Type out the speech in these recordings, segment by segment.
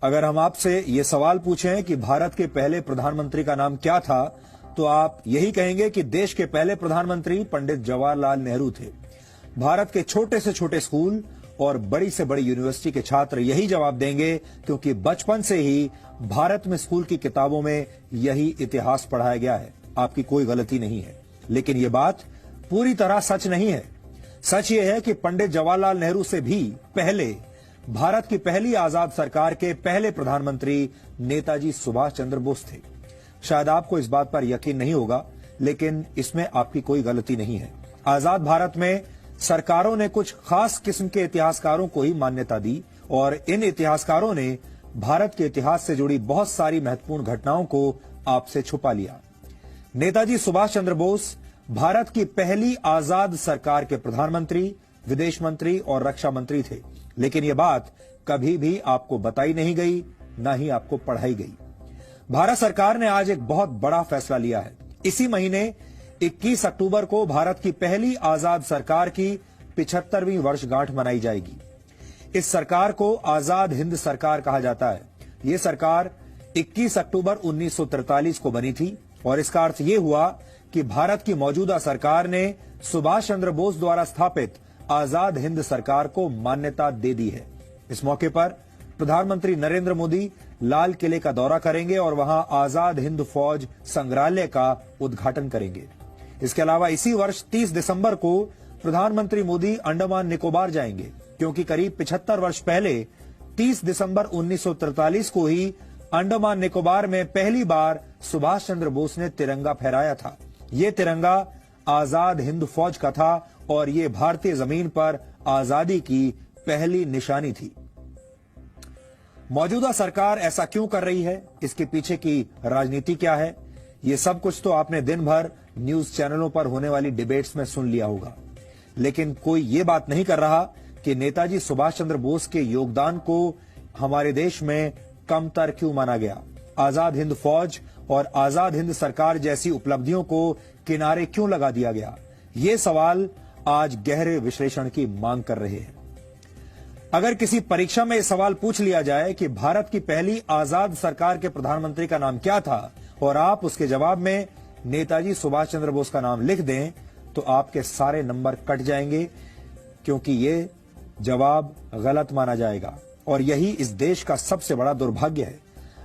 अगर हम आपसे ये सवाल पूछें कि भारत के पहले प्रधानमंत्री का नाम क्या था, तो आप यही कहेंगे कि देश के पहले प्रधानमंत्री पंडित जवाहरलाल नेहरू थे। भारत के छोटे से छोटे स्कूल और बड़ी से बड़ी यूनिवर्सिटी के छात्र यही जवाब देंगे, क्योंकि बचपन से ही भारत में स्कूल की किताबों में यही इतिहास पढ़ाया गया है। आपकी कोई गलती नहीं है, लेकिन ये बात पूरी तरह सच नहीं है। सच ये है कि पंडित जवाहरलाल नेहरू से भी पहले भारत की पहली आजाद सरकार के पहले प्रधानमंत्री नेताजी सुभाष चंद्र बोस थे। शायद आपको इस बात पर यकीन नहीं होगा, लेकिन इसमें आपकी कोई गलती नहीं है। आजाद भारत में सरकारों ने कुछ खास किस्म के इतिहासकारों को ही मान्यता दी और इन इतिहासकारों ने भारत के इतिहास से जुड़ी बहुत सारी महत्वपूर्ण घटनाओं को आपसे छुपा लिया। नेताजी सुभाष चंद्र बोस भारत की पहली आजाद सरकार के प्रधानमंत्री, विदेश मंत्री और रक्षा मंत्री थे, लेकिन यह बात कभी भी आपको बताई नहीं गई, न ही आपको पढ़ाई गई। भारत सरकार ने आज एक बहुत बड़ा फैसला लिया है। इसी महीने 21 अक्टूबर को भारत की पहली आजाद सरकार की 75वीं वर्षगांठ मनाई जाएगी। इस सरकार को आजाद हिंद सरकार कहा जाता है। यह सरकार 21 अक्टूबर 1943 को बनी थी और इसका अर्थ यह हुआ कि भारत की मौजूदा सरकार ने सुभाष चंद्र बोस द्वारा स्थापित आजाद हिंद सरकार को मान्यता दे दी है। इस मौके पर प्रधानमंत्री नरेंद्र मोदी लाल किले का दौरा करेंगे और वहां आजाद हिंद फौज संग्रहालय का उद्घाटन करेंगे। इसके अलावा इसी वर्ष 30 दिसंबर को प्रधानमंत्री मोदी अंडमान निकोबार जाएंगे, क्योंकि करीब 75 वर्ष पहले 30 दिसंबर 1943 को ही अंडमान निकोबार में पहली बार सुभाष चंद्र बोस ने तिरंगा फहराया था। ये तिरंगा आजाद हिंद फौज का था और ये भारतीय जमीन पर आजादी की पहली निशानी थी। मौजूदा सरकार ऐसा क्यों कर रही है, इसके पीछे की राजनीति क्या है, ये सब कुछ तो आपने दिन भर न्यूज चैनलों पर होने वाली डिबेट्स में सुन लिया होगा, लेकिन कोई ये बात नहीं कर रहा कि नेताजी सुभाष चंद्र बोस के योगदान को हमारे देश में कमतर क्यों माना गया। आजाद हिंद फौज और आजाद हिंद सरकार जैसी उपलब्धियों को किनारे क्यों लगा दिया गया, ये सवाल आज गहरे विश्लेषण की मांग कर रहे हैं। अगर किसी परीक्षा में यह सवाल पूछ लिया जाए कि भारत की पहली आजाद सरकार के प्रधानमंत्री का नाम क्या था और आप उसके जवाब में नेताजी सुभाष चंद्र बोस का नाम लिख दें, तो आपके सारे नंबर कट जाएंगे, क्योंकि ये जवाब गलत माना जाएगा और यही इस देश का सबसे बड़ा दुर्भाग्य है।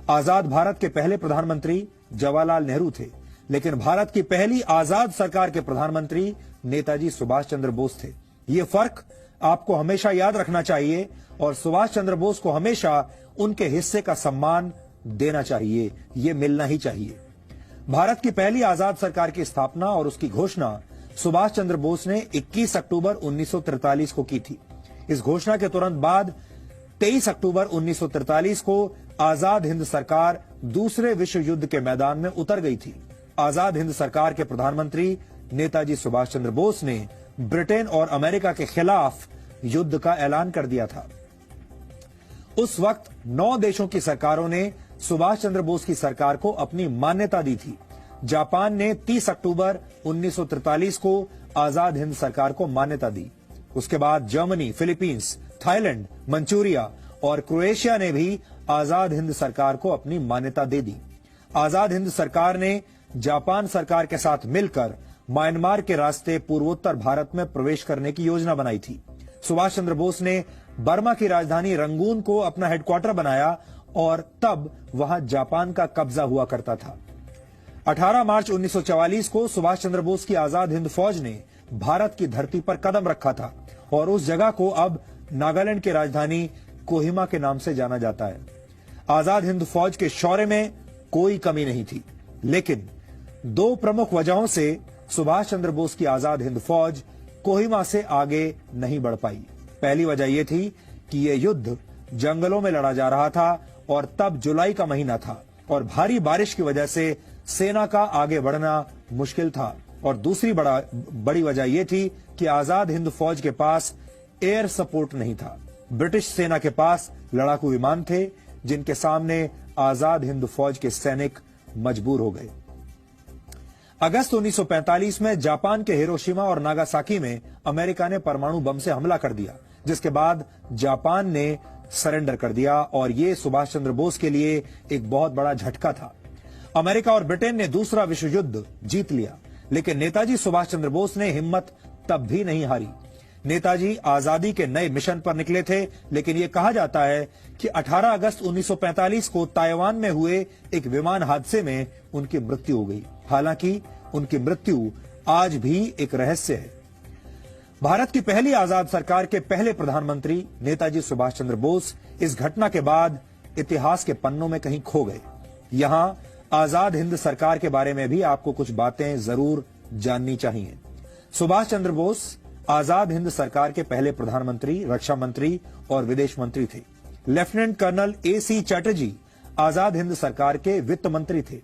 आजाद भारत के पहले प्रधानमंत्री जवाहरलाल नेहरू थे, लेकिन भारत की पहली आजाद सरकार के प्रधानमंत्री नेताजी सुभाष चंद्र बोस थे। ये फर्क आपको हमेशा याद रखना चाहिए और सुभाष चंद्र बोस को हमेशा उनके हिस्से का सम्मान देना चाहिए, ये मिलना ही चाहिए। भारत की पहली आजाद सरकार की स्थापना और उसकी घोषणा सुभाष चंद्र बोस ने 21 अक्टूबर 1943 को की थी। इस घोषणा के तुरंत बाद 23 अक्टूबर 1943 को आजाद हिंद सरकार दूसरे विश्व युद्ध के मैदान में उतर गई थी। आजाद हिंद सरकार के प्रधानमंत्री नेताजी सुभाष चंद्र बोस ने ब्रिटेन और अमेरिका के खिलाफ युद्ध का ऐलान कर दिया था। उस वक्त 9 देशों की सरकारों ने सुभाष चंद्र बोस की सरकार को अपनी मान्यता दी थी। जापान ने 30 अक्टूबर 1943 को आजाद हिंद सरकार को मान्यता दी। उसके बाद जर्मनी, फिलीपींस, थाईलैंड, मंचूरिया और क्रोएशिया ने भी आजाद हिंद सरकार को अपनी मान्यता दे दी। आजाद हिंद सरकार ने जापान सरकार के साथ मिलकर म्यांमार के रास्ते पूर्वोत्तर भारत में प्रवेश करने की योजना बनाई थी। सुभाष चंद्र बोस ने बर्मा की राजधानी रंगून को अपना हेडक्वार्टर बनाया और तब वहां जापान का कब्जा हुआ करता था। 18 मार्च 1944 को सुभाष चंद्र बोस की आजाद हिंद फौज ने भारत की धरती पर कदम रखा था और उस जगह को अब नागालैंड की राजधानी कोहिमा के नाम से जाना जाता है। आजाद हिंद फौज के शौर्य में कोई कमी नहीं थी, लेकिन 2 प्रमुख वजहों से सुभाष चंद्र बोस की आजाद हिंद फौज कोहिमा से आगे नहीं बढ़ पाई। पहली वजह यह थी कि यह युद्ध जंगलों में लड़ा जा रहा था और तब जुलाई का महीना था और भारी बारिश की वजह से सेना का आगे बढ़ना मुश्किल था। और दूसरी बड़ी वजह यह थी कि आजाद हिंद फौज के पास एयर सपोर्ट नहीं था। ब्रिटिश सेना के पास लड़ाकू विमान थे, जिनके सामने आजाद हिंद फौज के सैनिक मजबूर हो गए। अगस्त 1945 में जापान के हिरोशिमा और नागासाकी में अमेरिका ने परमाणु बम से हमला कर दिया, जिसके बाद जापान ने सरेंडर कर दिया और ये सुभाष चंद्र बोस के लिए एक बहुत बड़ा झटका था। अमेरिका और ब्रिटेन ने दूसरा विश्व युद्ध जीत लिया, लेकिन नेताजी सुभाष चंद्र बोस ने हिम्मत तब भी नहीं हारी। नेताजी आजादी के नए मिशन पर निकले थे, लेकिन यह कहा जाता है कि 18 अगस्त 1945 को ताइवान में हुए एक विमान हादसे में उनकी मृत्यु हो गई। हालांकि उनकी मृत्यु आज भी एक रहस्य है। भारत की पहली आजाद सरकार के पहले प्रधानमंत्री नेताजी सुभाष चंद्र बोस इस घटना के बाद इतिहास के पन्नों में कहीं खो गए। यहां आजाद हिंद सरकार के बारे में भी आपको कुछ बातें जरूर जाननी चाहिए। सुभाष चंद्र बोस आजाद हिंद सरकार के पहले प्रधानमंत्री, रक्षा मंत्री और विदेश मंत्री थे। Lieutenant colonel A.C. Chatterjee Azad Hind सरकार के वित्त मंत्री थे।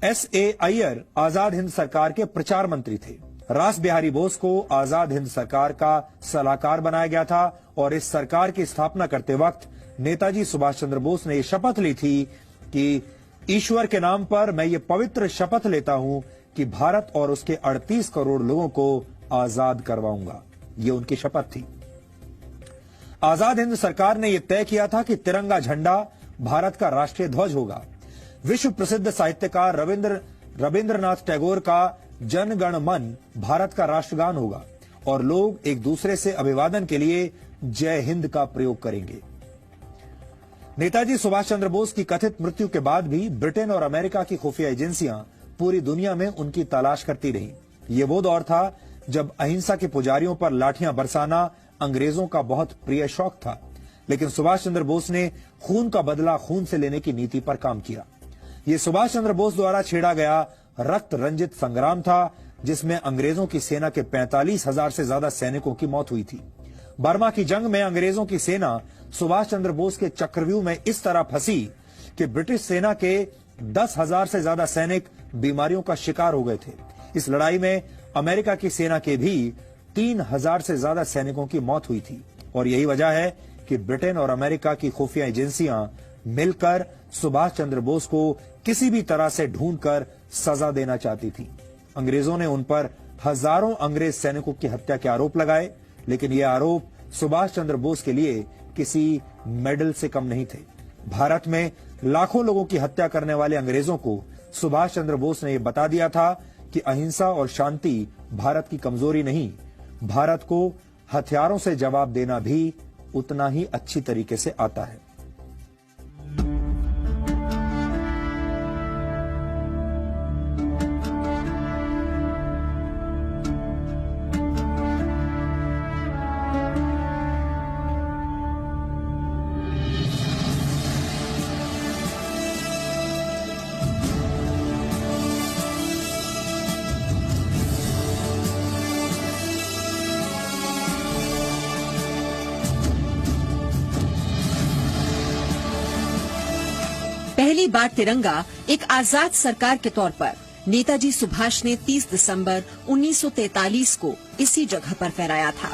S.A. अय्यर आजाद हिंद सरकार के प्रचार मंत्री थे। रास बिहारी बोस को आजाद हिंद सरकार का सलाहकार बनाया गया था और इस सरकार की स्थापना करते वक्त नेताजी सुभाष चंद्र बोस ने यह शपथ ली थी कि ईश्वर के नाम पर मैं ये पवित्र शपथ लेता हूं कि भारत और उसके 38 करोड़ लोगों को आजाद करवाऊंगा। ये उनकी शपथ थी। आजाद हिंद सरकार ने यह तय किया था कि तिरंगा झंडा भारत का राष्ट्रीय ध्वज होगा। विश्व प्रसिद्ध साहित्यकार रविंद्रनाथ टैगोर का जन गण मन भारत का राष्ट्रगान होगा और लोग एक दूसरे से अभिवादन के लिए जय हिंद का प्रयोग करेंगे। नेताजी सुभाष चंद्र बोस की कथित मृत्यु के बाद भी ब्रिटेन और अमेरिका की खुफिया एजेंसियां पूरी दुनिया में उनकी तलाश करती रहीं। ये वो दौर था जब अहिंसा के पुजारियों पर लाठियां बरसाना अंग्रेजों का बहुत प्रिय शौक था, लेकिन सुभाष चंद्र बोस ने खून का बदला खून से लेने की नीति पर काम किया। ये सुभाष चंद्र बोस द्वारा छेड़ा गया रक्त रंजित संग्राम था, जिसमें अंग्रेजों की सेना के 45,000 से ज्यादा सैनिकों की मौत हुई थी। बर्मा की जंग में अंग्रेजों की सेना सुभाष चंद्र बोस के चक्रव्यूह में इस तरह फंसी कि ब्रिटिश सेना के 10,000 से ज्यादा सैनिक बीमारियों का शिकार हो गए थे। इस लड़ाई में अमेरिका की सेना के भी 3,000 से ज्यादा सैनिकों की मौत हुई थी और यही वजह है कि ब्रिटेन और अमेरिका की खुफिया एजेंसियां मिलकर सुभाष चंद्र बोस को किसी भी तरह से ढूंढकर सजा देना चाहती थी। अंग्रेजों ने उन पर हजारों अंग्रेज सैनिकों की हत्या के आरोप लगाए, लेकिन ये आरोप सुभाष चंद्र बोस के लिए किसी मेडल से कम नहीं थे। भारत में लाखों लोगों की हत्या करने वाले अंग्रेजों को सुभाष चंद्र बोस ने यह बता दिया था कि अहिंसा और शांति भारत की कमजोरी नहीं, भारत को हथियारों से जवाब देना भी उतना ही अच्छी तरीके से आता है। पहली बार तिरंगा एक आजाद सरकार के तौर पर नेताजी सुभाष ने 30 दिसंबर 1943 को इसी जगह पर फहराया था।